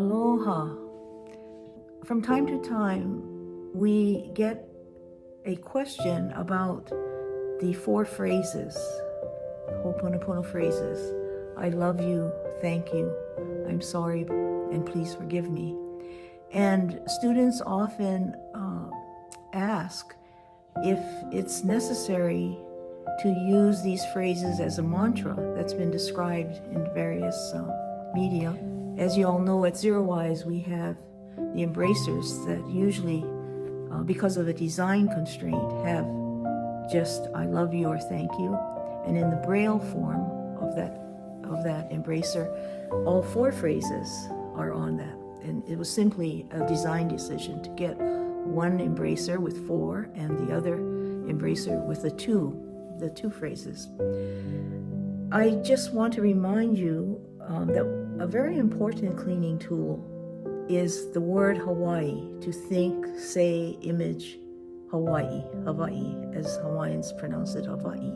Aloha. From time to time, we get a question about the 4 phrases, Ho'oponopono phrases. I love you, thank you, I'm sorry, and please forgive me. And students often ask if it's necessary to use these phrases as a mantra that's been described in various media. As you all know, at Zero Wise, we have the embracers that usually, because of a design constraint, have just I love you or thank you. And in the Braille form of that embracer, all 4 phrases are on that. And it was simply a design decision to get one embracer with 4 and the other embracer with the two phrases. I just want to remind you that a very important cleaning tool is the word Hawaii, to think, say, image Hawaii, as Hawaiians pronounce it, Hawaii.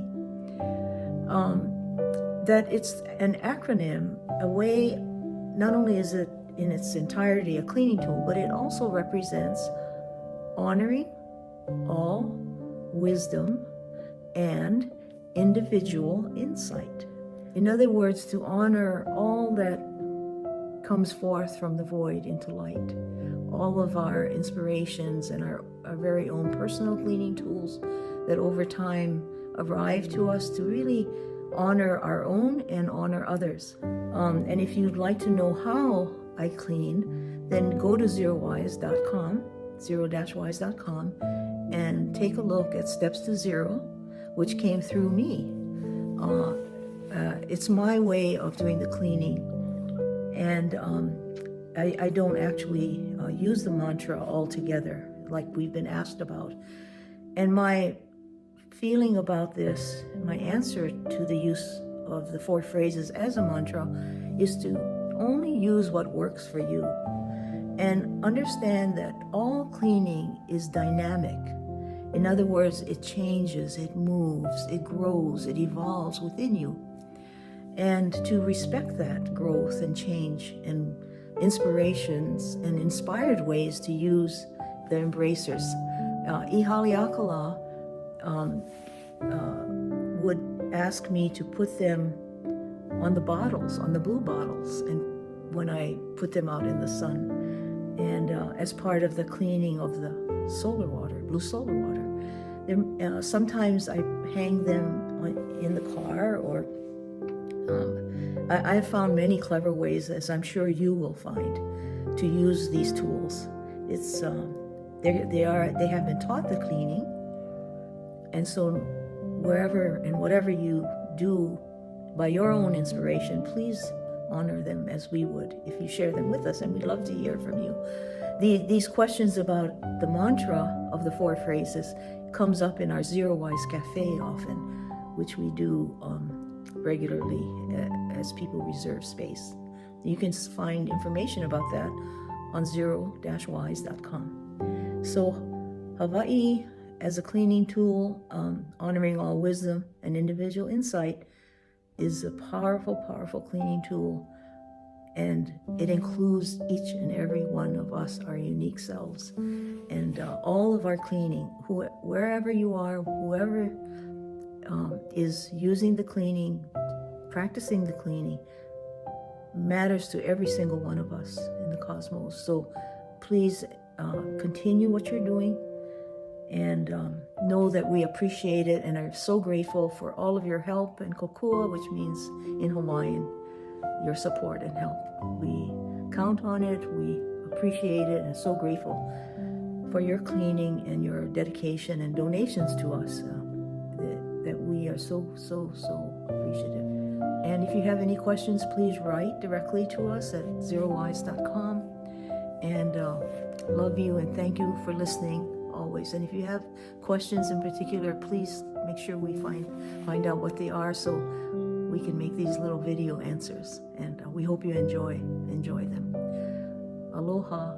That it's an acronym, a way, not only is it in its entirety a cleaning tool, but it also represents honoring all wisdom and individual insight. In other words, to honor all that comes forth from the void into light, all of our inspirations and our very own personal cleaning tools that over time arrive to us to really honor our own and honor others. And if you'd like to know how I clean, then go to zerowise.com, zero-wise.com, and take a look at Steps to Zero, which came through me. It's my way of doing the cleaning, and I don't actually use the mantra altogether like we've been asked about. And my feeling about this, my answer to the use of the 4 phrases as a mantra, is to only use what works for you, and understand that all cleaning is dynamic. In other words, it changes, it moves, it grows, it evolves within you. And to respect that growth and change and inspirations and inspired ways to use the embracers. Ihaliakala would ask me to put them on the bottles, on the blue bottles, and when I put them out in the sun, and as part of the cleaning of the solar water, blue solar water. Sometimes I hang them in the car, or I've found many clever ways, as I'm sure you will find, to use these tools. It's they have been taught the cleaning, and so wherever and whatever you do by your own inspiration, please honor them as we would if you share them with us, and we'd love to hear from you. These questions about the mantra of the 4 phrases comes up in our Zero Wise Cafe often, which we do regularly as people reserve space. You can find information about that on zero-wise.com. So Hawaii as a cleaning tool, honoring all wisdom and individual insight, is a powerful, powerful cleaning tool, and it includes each and every one of us, our unique selves. And all of our cleaning, wherever you are, whoever is using the cleaning, practicing the cleaning, matters to every single one of us in the cosmos. So please continue what you're doing, and know that we appreciate it and are so grateful for all of your help and kokua, which means in Hawaiian, your support and help. We count on it, we appreciate it, and so grateful for your cleaning and your dedication and donations to us, that we are so appreciative. And if you have any questions, please write directly to us at zerowise.com. And love you and thank you for listening always. And if you have questions in particular, please make sure we find out what they are, so we can make these little video answers. And we hope you enjoy them. Aloha.